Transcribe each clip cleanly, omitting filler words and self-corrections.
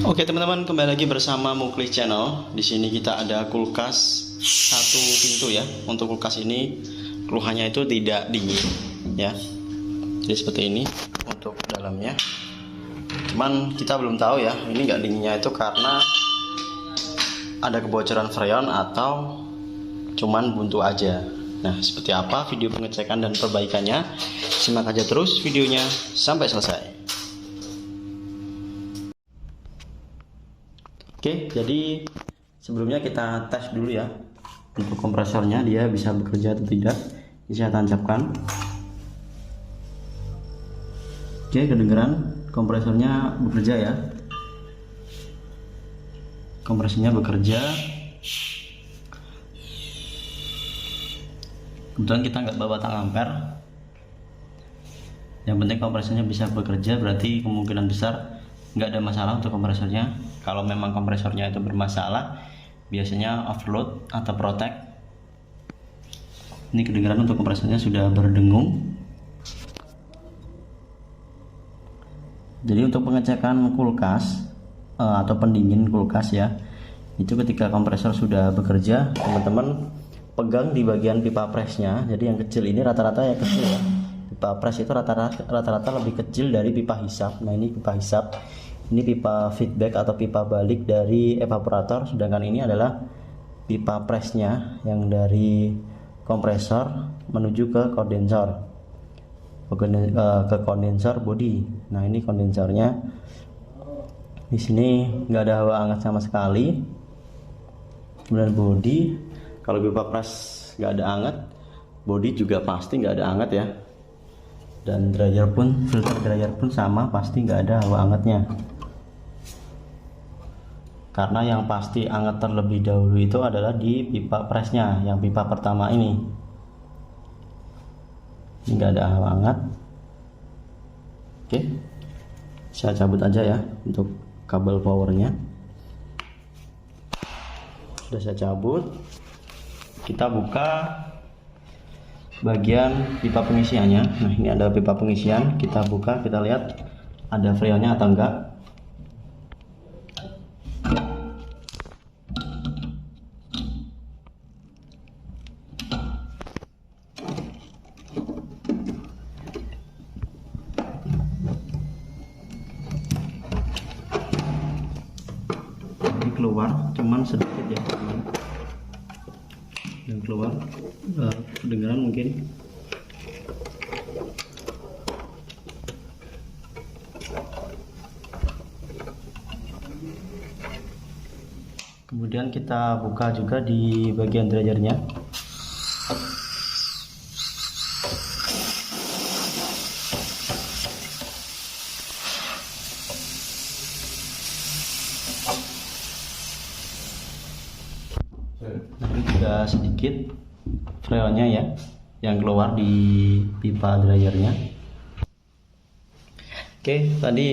Oke teman-teman, kembali lagi bersama Muklis Channel. Di sini kita ada kulkas satu pintu ya. Untuk kulkas ini keluhannya itu tidak dingin ya. Jadi seperti ini untuk dalamnya. Cuman kita belum tahu ya, ini nggak dinginnya itu karena ada kebocoran freon atau cuman buntu aja. Nah, seperti apa video pengecekan dan perbaikannya? Simak aja terus videonya sampai selesai. Oke, jadi sebelumnya kita tes dulu ya untuk kompresornya, dia bisa bekerja atau tidak. Ini saya tancapkan. Oke, kedengeran kompresornya bekerja ya. Kompresornya bekerja. Kebetulan kita nggak bawa batang ampere. Yang penting kompresornya bisa bekerja, berarti kemungkinan besar nggak ada masalah untuk kompresornya. Kalau memang kompresornya itu bermasalah, biasanya overload atau protect. Ini kedengaran untuk kompresornya sudah berdengung. Jadi untuk pengecekan kulkas atau pendingin kulkas ya, itu ketika kompresor sudah bekerja, teman-teman pegang di bagian pipa presnya. Jadi yang kecil ini rata-rata ya kecil ya. Pipa pres itu rata-rata lebih kecil dari pipa hisap. Nah, ini pipa hisap. Ini pipa feedback atau pipa balik dari evaporator, sedangkan ini adalah pipa presnya yang dari kompresor menuju ke kondensor, ke kondensor body. Nah, ini kondensornya. Di sini nggak ada hawa hangat sama sekali. Kemudian body, kalau pipa pres nggak ada hangat, body juga pasti nggak ada hangat ya. Dan dryer pun, filter dryer pun sama, pasti nggak ada hawa hangatnya. Karena yang pasti hangat terlebih dahulu itu adalah di pipa presnya, yang pipa pertama ini. Ini nggak ada hawa hangat. Oke, saya cabut aja ya untuk kabel powernya. Sudah saya cabut. Kita buka bagian pipa pengisiannya. Nah, ini ada pipa pengisian. Kita buka, kita lihat ada freonnya atau enggak. Ini keluar, cuman sedikit ya teman. Yang keluar kedengaran mungkin. Kemudian kita buka juga di bagian dryernya. Nanti juga sedikit freonnya ya yang keluar di pipa dryernya. Oke, tadi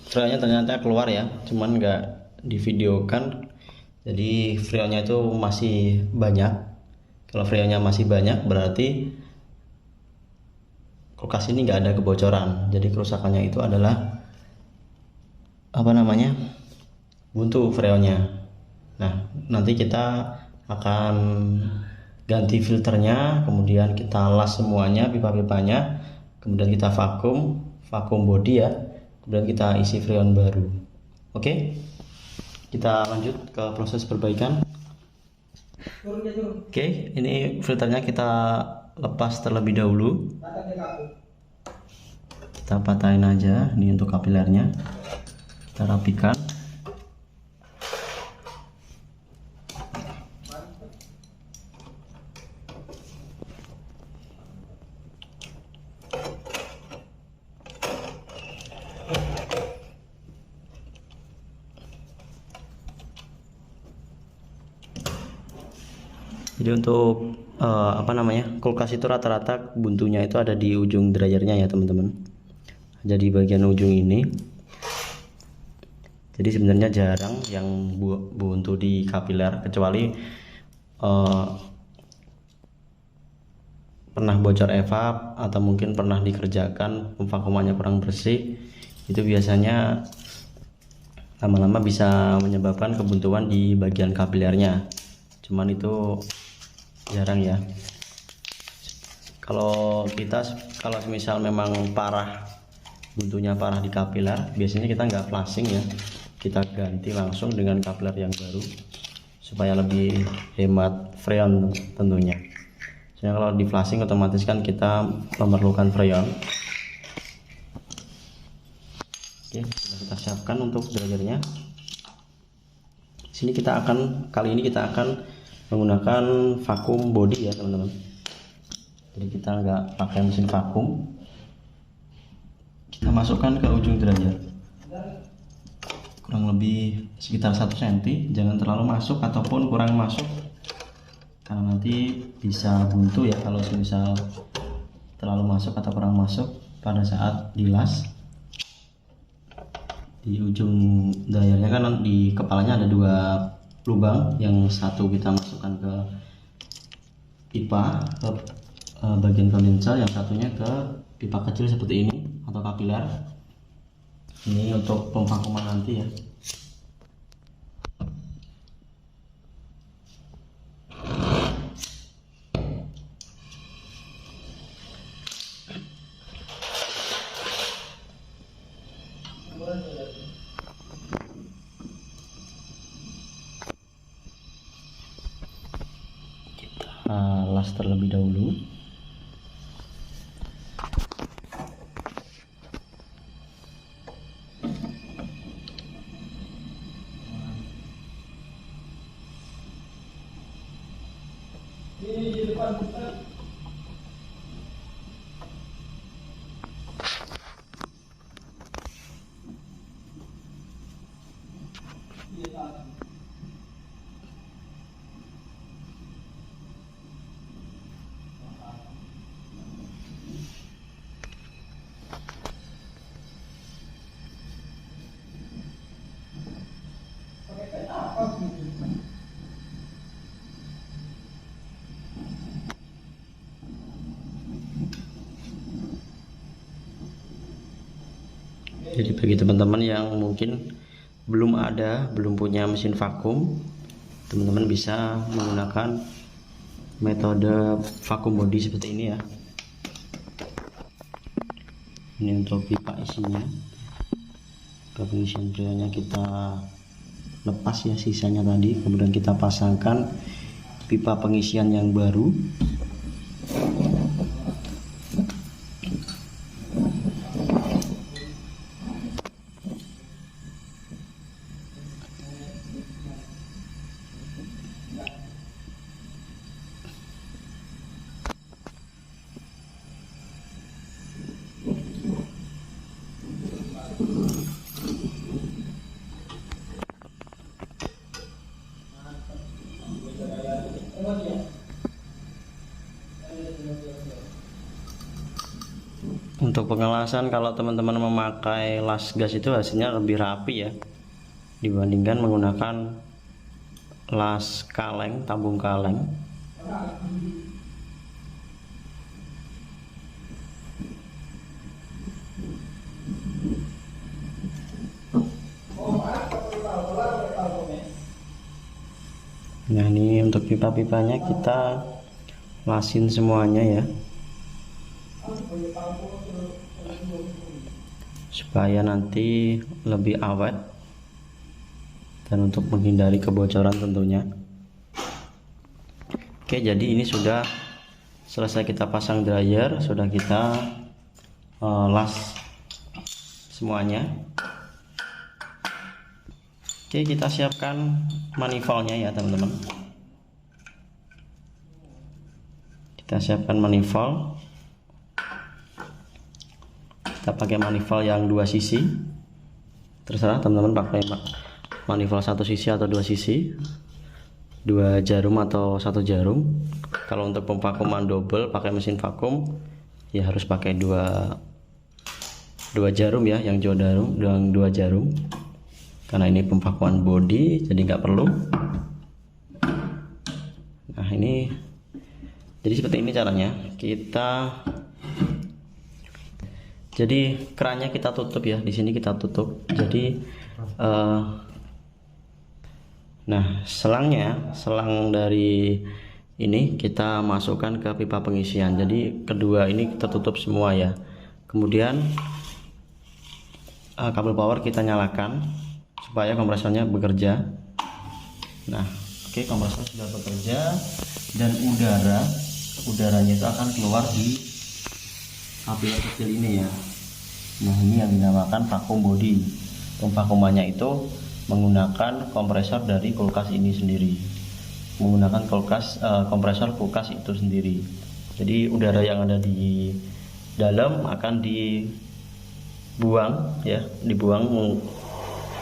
freonnya ternyata keluar ya, cuman nggak divideokan. Jadi freonnya itu masih banyak. Kalau freonnya masih banyak berarti kulkas ini nggak ada kebocoran. Jadi kerusakannya itu adalah buntu freonnya. Nah, nanti kita akan ganti filternya, kemudian kita las semuanya pipa-pipanya, kemudian kita vakum body ya, kemudian kita isi freon baru. Oke, kita lanjut ke proses perbaikan. Oke, ini filternya kita lepas terlebih dahulu. Kita patahin aja, ini untuk kapilernya. Kita rapikan. Jadi untuk kulkas itu rata-rata buntunya itu ada di ujung dryernya ya teman-teman. Jadi bagian ujung ini. Jadi sebenarnya jarang yang buntu di kapiler, kecuali pernah bocor evap atau mungkin pernah dikerjakan pemvakumannya kurang bersih. Itu biasanya lama-lama bisa menyebabkan kebuntuan di bagian kapilernya. Cuman itu jarang ya. Kalau misal memang parah, buntunya parah di kapiler, biasanya kita nggak flushing ya, kita ganti langsung dengan kapiler yang baru supaya lebih hemat freon tentunya. Soalnya kalau di flushing otomatis kan kita memerlukan freon. Oke, sudah kita siapkan untuk dryernya. Kali ini kita akan menggunakan vakum body ya teman-teman. Jadi kita nggak pakai mesin vakum. Kita masukkan ke ujung dryer kurang lebih sekitar 1 cm, jangan terlalu masuk ataupun kurang masuk karena nanti bisa buntu ya kalau misal terlalu masuk atau kurang masuk pada saat dilas. Di ujung dryernya kan di kepalanya ada 2 lubang, yang satu kita masukkan ke pipa ke bagian kondenser, yang satunya ke pipa kecil seperti ini atau kapiler. Ini untuk pemvakuman nanti ya. Kita las terlebih dahulu. Jadi bagi teman-teman yang mungkin belum punya mesin vakum, teman-teman bisa menggunakan metode vakum body seperti ini ya. Ini untuk pipa isinya. Ke pengisian freonnya kita lepas ya sisanya tadi, kemudian kita pasangkan pipa pengisian yang baru. Untuk pengelasan, kalau teman-teman memakai las gas itu hasilnya lebih rapi ya dibandingkan menggunakan las kaleng, tabung kaleng. Nah, ini untuk pipa-pipanya kita lasin semuanya ya, supaya nanti lebih awet dan untuk menghindari kebocoran tentunya. Oke, jadi ini sudah selesai kita pasang dryer, sudah kita las semuanya. Oke, kita siapkan manifoldnya ya teman-teman. Kita siapkan manifold. Kita pakai manifold yang 2 sisi, terserah teman-teman pakai manifold 1 sisi atau 2 sisi, 2 jarum atau 1 jarum. Kalau untuk pemvakuman double pakai mesin vakum ya harus pakai 2 jarum ya, yang 2 jarum, karena ini pemvakuman body jadi nggak perlu. Nah, ini jadi seperti ini caranya. Jadi kerannya kita tutup ya, di sini kita tutup. Jadi Eh, nah, selang dari ini kita masukkan ke pipa pengisian. Jadi kedua ini tertutup semua ya. Kemudian kabel power kita nyalakan supaya kompresornya bekerja. Nah, oke, kompresor sudah bekerja dan udaranya itu akan keluar di kapiler kecil ini ya. Nah, ini yang dinamakan vakum body. Pemvakumannya itu menggunakan kompresor dari kulkas ini sendiri, menggunakan kompresor kulkas itu sendiri. Jadi udara yang ada di dalam akan dibuang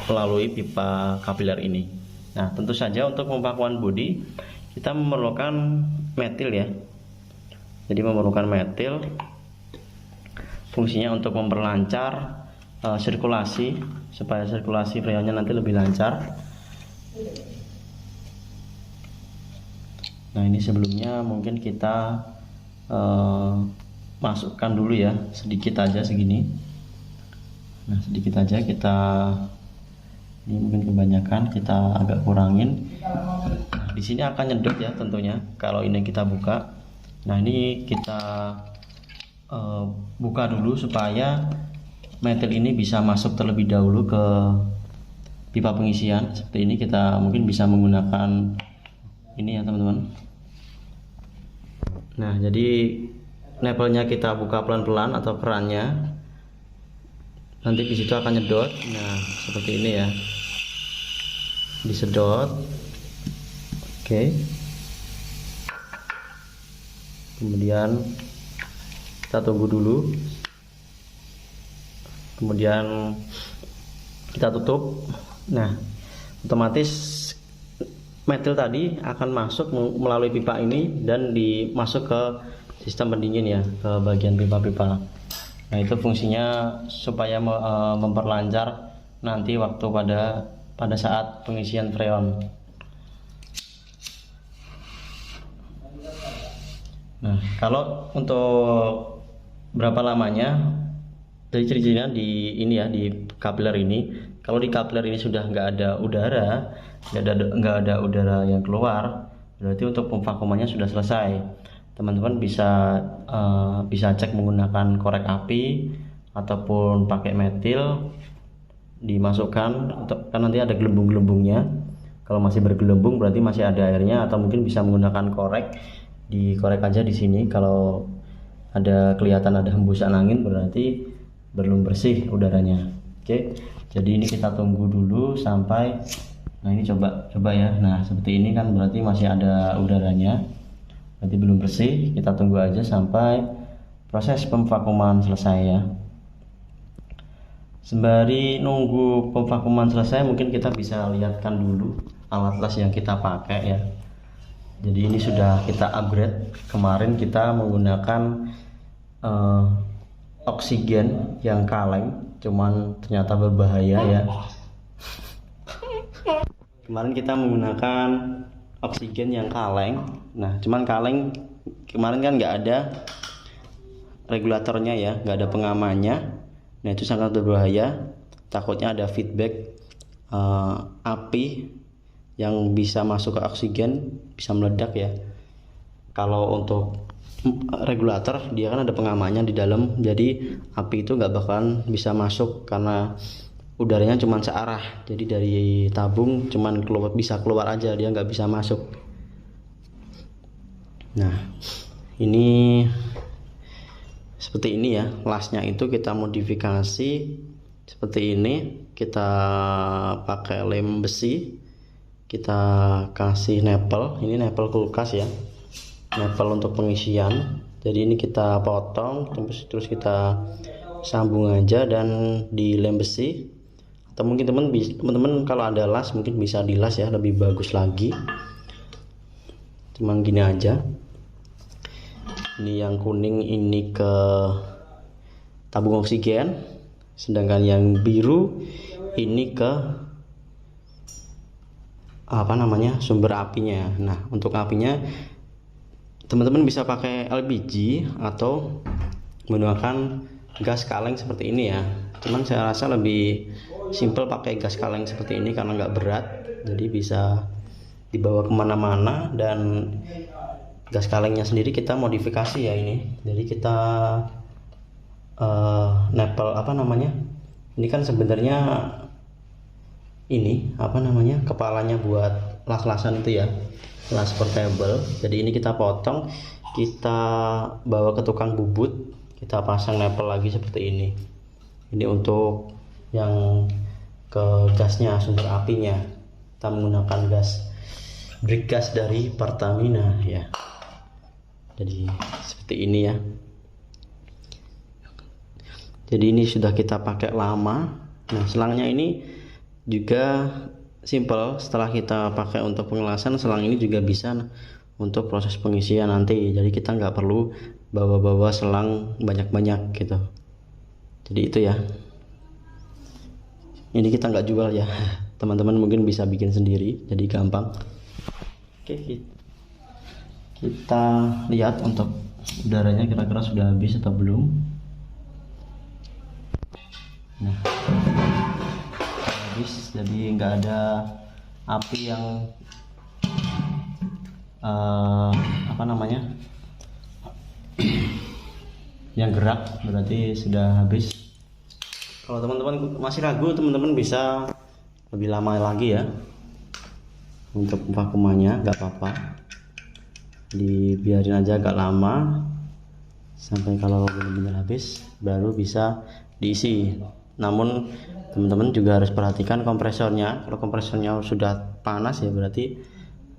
melalui pipa kapiler ini. Nah, tentu saja untuk pemvakuman bodi kita memerlukan metil ya. Jadi memerlukan metil, fungsinya untuk memperlancar sirkulasi supaya sirkulasi freonnya nanti lebih lancar. Nah, ini sebelumnya mungkin kita masukkan dulu ya, sedikit aja segini. Nah, sedikit aja kita, ini mungkin kebanyakan, kita agak kurangin. Nah, di sini akan nyedot ya tentunya kalau ini kita buka. Nah, ini kita buka dulu supaya metil ini bisa masuk terlebih dahulu ke pipa pengisian. Seperti ini kita mungkin bisa menggunakan ini ya teman-teman. Nah, jadi levelnya kita buka pelan-pelan atau kerannya, nanti di situ akan nyedot. Nah, seperti ini ya, disedot. Oke, kemudian kita tunggu dulu, kemudian kita tutup. Nah, otomatis metil tadi akan masuk melalui pipa ini dan dimasuk ke sistem pendingin ya, ke bagian pipa-pipa. Nah, itu fungsinya supaya memperlancar nanti waktu pada saat pengisian freon. Nah, kalau untuk berapa lamanya, dari ciri-cirinya di ini ya, di kapiler ini. Kalau di kapiler ini sudah nggak ada udara yang keluar, berarti untuk pemvakumannya sudah selesai. Teman-teman bisa cek menggunakan korek api ataupun pakai metil, dimasukkan, kan nanti ada gelembung-gelembungnya. Kalau masih bergelembung berarti masih ada airnya, atau mungkin bisa menggunakan korek, dikorek aja di sini. Kalau kelihatan ada hembusan angin berarti belum bersih udaranya. Oke, jadi ini kita tunggu dulu sampai, nah ini coba ya. Nah, seperti ini kan berarti masih ada udaranya, berarti belum bersih. Kita tunggu aja sampai proses pemvakuman selesai ya. Sembari nunggu pemvakuman selesai, mungkin kita bisa lihatkan dulu alat las yang kita pakai ya. Jadi ini sudah kita upgrade. Kemarin kita menggunakan oksigen yang kaleng, cuman ternyata berbahaya ya. Kemarin kita menggunakan oksigen yang kaleng. Nah, cuman kaleng kemarin kan nggak ada regulatornya ya, nggak ada pengamannya. Nah, itu sangat berbahaya. Takutnya ada feedback api yang bisa masuk ke oksigen, bisa meledak ya. Kalau untuk regulator, dia kan ada pengamannya di dalam, jadi api itu nggak bakalan bisa masuk karena udaranya cuma searah. Jadi dari tabung cuman bisa keluar aja, dia nggak bisa masuk. Nah, ini seperti ini ya, lasnya itu kita modifikasi seperti ini. Kita pakai lem besi, kita kasih nepel, ini nepel kulkas ya, nepel untuk pengisian. Jadi ini kita potong terus kita sambung aja dan di lem besi, atau mungkin teman-teman kalau ada las mungkin bisa dilas ya, lebih bagus lagi. Cuman gini aja. Ini yang kuning ini ke tabung oksigen, sedangkan yang biru ini ke sumber apinya. Nah, untuk apinya teman-teman bisa pakai LPG atau menggunakan gas kaleng seperti ini ya. cuman saya rasa lebih simple pakai gas kaleng seperti ini karena nggak berat, jadi bisa dibawa kemana-mana. Dan gas kalengnya sendiri kita modifikasi ya ini, jadi kita nepel apa namanya, ini kan sebenarnya ini apa namanya, kepalanya buat las-lasan itu ya, las portable. Jadi ini kita potong, kita bawa ke tukang bubut, kita pasang nepel lagi seperti ini. Ini untuk yang ke gasnya, sumber apinya, kita menggunakan gas brick gas dari Pertamina ya. Jadi seperti ini ya. Jadi ini sudah kita pakai lama. Nah, selangnya ini juga simple. Setelah kita pakai untuk pengelasan, selang ini juga bisa untuk proses pengisian nanti. Jadi kita nggak perlu bawa-bawa selang banyak-banyak gitu. Jadi itu ya. Ini kita nggak jual ya. Teman-teman mungkin bisa bikin sendiri, jadi gampang. Oke, kita lihat untuk udaranya kira-kira sudah habis atau belum. Nah, habis, jadi nggak ada api yang apa namanya, yang gerak, berarti sudah habis. Kalau teman-teman masih ragu, teman-teman bisa lebih lama lagi ya untuk vakuumannya, nggak apa-apa, dibiarin aja agak lama sampai kalau benar-benar habis baru bisa diisi. Namun teman-teman juga harus perhatikan kompresornya. Kalau kompresornya sudah panas ya berarti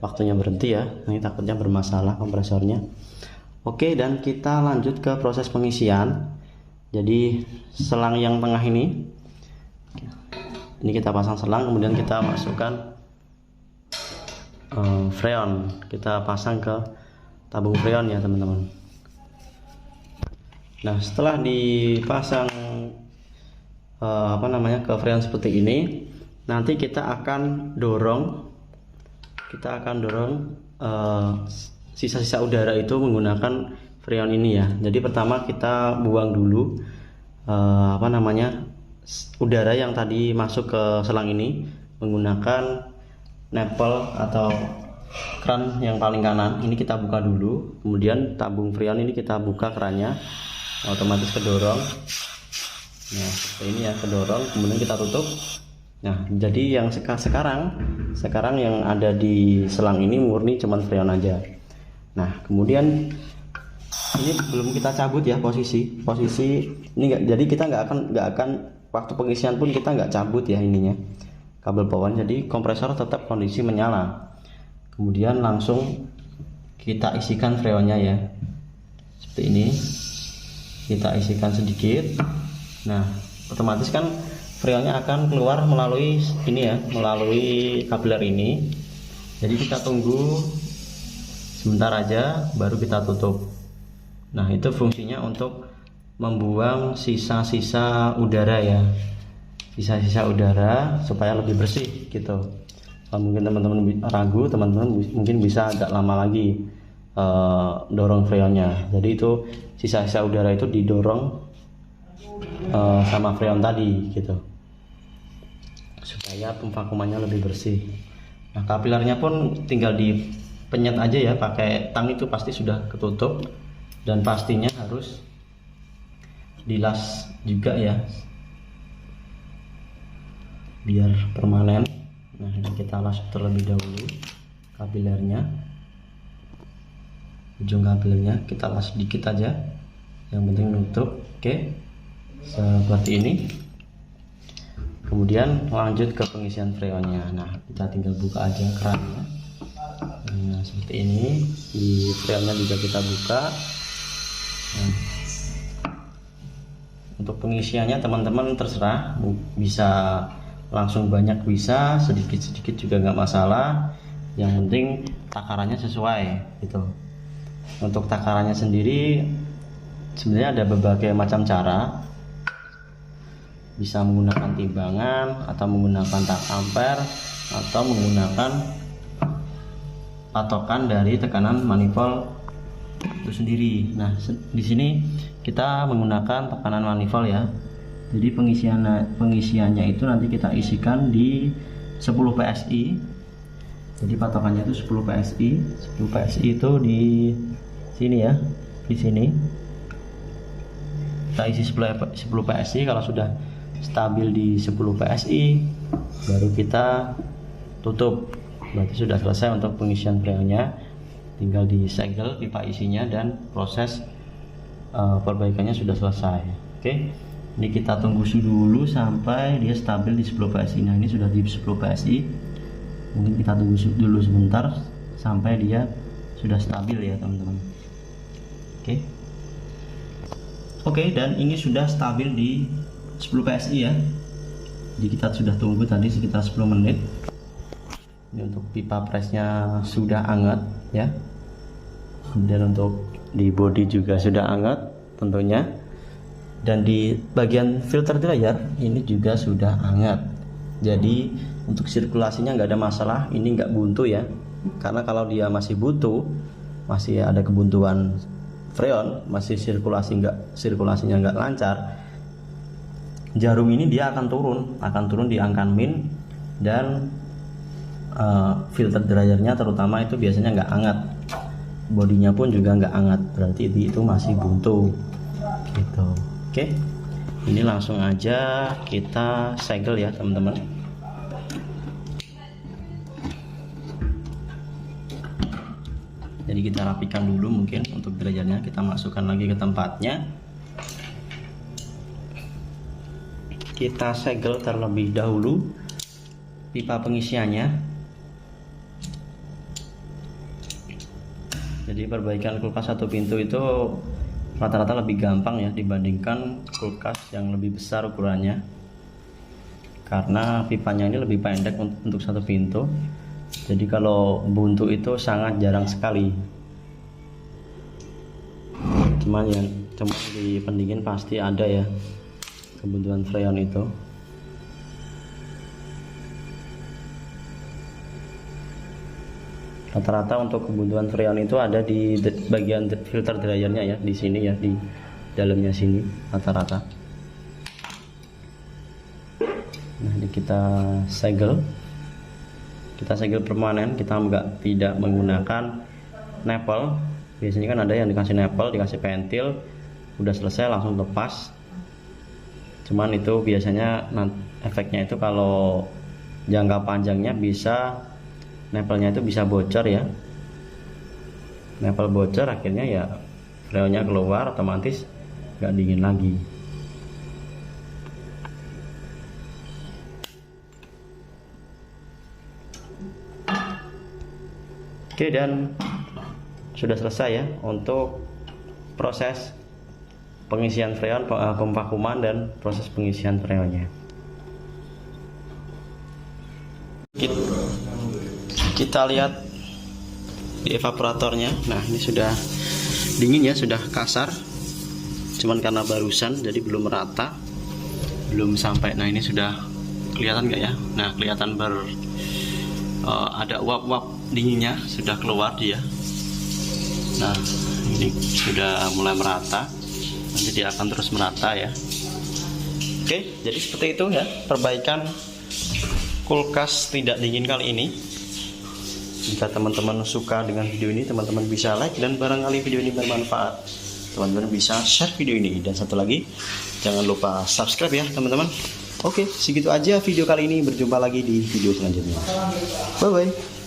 waktunya berhenti ya, ini takutnya bermasalah kompresornya. Oke, dan kita lanjut ke proses pengisian. Jadi selang yang tengah ini kita pasang selang, kemudian kita masukkan freon, kita pasang ke tabung freon ya teman-teman. Nah, setelah dipasang apa namanya ke freon seperti ini, nanti kita akan dorong sisa-sisa udara itu menggunakan freon ini ya. Jadi pertama kita buang dulu apa namanya, udara yang tadi masuk ke selang ini menggunakan nepel atau kran yang paling kanan. Ini kita buka dulu, kemudian tabung freon ini kita buka kerannya, otomatis kedorong. Nah, seperti ini ya, kedorong, kemudian kita tutup. Nah, jadi yang sekarang yang ada di selang ini murni cuman freon aja. Nah, kemudian ini belum kita cabut ya posisi ini jadi kita nggak akan waktu pengisian pun kita nggak cabut ya ininya, kabel power. Jadi kompresor tetap kondisi menyala. Kemudian langsung kita isikan freonnya ya, seperti ini. Kita isikan sedikit. Nah, otomatis kan freonnya akan keluar melalui ini ya, melalui kapiler ini. Jadi kita tunggu sebentar aja baru kita tutup. Nah, itu fungsinya untuk membuang sisa-sisa udara ya, sisa-sisa udara supaya lebih bersih gitu. Kalau mungkin teman-teman ragu, teman-teman mungkin bisa agak lama lagi dorong freonnya. Jadi itu sisa-sisa udara itu didorong sama freon tadi gitu, supaya pemvakuumannya lebih bersih. Nah, kapilernya pun tinggal dipenyet aja ya, pakai tang itu pasti sudah ketutup. Dan pastinya harus dilas juga ya, biar permanen. Nah, ini kita las terlebih dahulu kapilernya, ujung kapilernya kita las sedikit aja, yang penting nutup. Oke, seperti ini. Kemudian lanjut ke pengisian freonnya. Nah, kita tinggal buka aja kerannya. Nah, seperti ini. Di freonnya juga kita buka. Nah, untuk pengisiannya teman-teman terserah, bisa langsung banyak, bisa sedikit-sedikit juga nggak masalah. Yang penting takarannya sesuai gitu. Untuk takarannya sendiri sebenarnya ada berbagai macam cara. Bisa menggunakan timbangan, atau menggunakan tak ampere, atau menggunakan patokan dari tekanan manifold itu sendiri. Nah, di sini kita menggunakan tekanan manifold ya. Jadi pengisiannya itu nanti kita isikan di 10 PSI. Jadi patokannya itu 10 PSI. 10 PSI itu di sini ya, di sini. Kita isi 10 PSI. Kalau sudah stabil di 10 PSI, baru kita tutup. Berarti sudah selesai untuk pengisian freonnya. Tinggal disegel pipa isinya dan proses perbaikannya sudah selesai. Oke. Ini kita tunggu dulu sampai dia stabil di 10 PSI. Nah, ini sudah di 10 PSI. Mungkin kita tunggu dulu sebentar sampai dia sudah stabil ya, teman-teman. Oke. Oke, dan ini sudah stabil di 10 PSI ya. Jadi kita sudah tunggu tadi sekitar 10 menit. Ini untuk pipa presnya sudah hangat ya. Dan untuk di bodi juga sudah hangat tentunya. Dan di bagian filter dryer ini juga sudah hangat. Jadi untuk sirkulasinya nggak ada masalah, ini nggak buntu ya. Karena kalau dia masih buntu, masih ada kebuntuan freon, masih sirkulasinya nggak lancar, jarum ini dia akan turun di angka min. Dan filter dryernya terutama itu biasanya nggak hangat, bodinya pun juga nggak hangat, berarti itu masih buntu gitu. Oke, ini langsung aja kita segel ya teman-teman. Jadi kita rapikan dulu mungkin untuk dryernya, kita masukkan lagi ke tempatnya. Kita segel terlebih dahulu pipa pengisiannya. Jadi perbaikan kulkas satu pintu itu rata-rata lebih gampang ya dibandingkan kulkas yang lebih besar ukurannya, karena pipanya ini lebih pendek untuk satu pintu. Jadi kalau buntu itu sangat jarang sekali. Cuma di pendingin pasti ada ya kebuntuan freon itu. Rata-rata untuk kebuntuan freon itu ada di bagian filter dryernya ya, di sini ya, di dalamnya sini rata-rata. Nah, ini kita segel permanen, kita tidak menggunakan nepel. Biasanya kan ada yang dikasih nepel, dikasih pentil, udah selesai langsung lepas. Cuman itu biasanya efeknya itu kalau jangka panjangnya bisa nepelnya itu bisa bocor ya. Nepel bocor akhirnya ya freonnya keluar, otomatis nggak dingin lagi. Oke, dan sudah selesai ya untuk proses pengisian freon, pemvakuman dan proses pengisian freonnya. Kita lihat di evaporatornya. Nah, ini sudah dingin ya, sudah kasar. Cuman karena barusan jadi belum merata, belum sampai. Nah, ini sudah kelihatan nggak ya? Nah, kelihatan ada uap-uap dinginnya sudah keluar dia. Nah, ini sudah mulai merata. Nanti dia akan terus merata ya. Oke, jadi seperti itu ya perbaikan kulkas tidak dingin kali ini. Jika teman-teman suka dengan video ini, teman-teman bisa like, dan barangkali video ini bermanfaat, teman-teman bisa share video ini. Dan satu lagi, jangan lupa subscribe ya teman-teman. Oke, segitu aja video kali ini. Berjumpa lagi di video selanjutnya. Bye bye.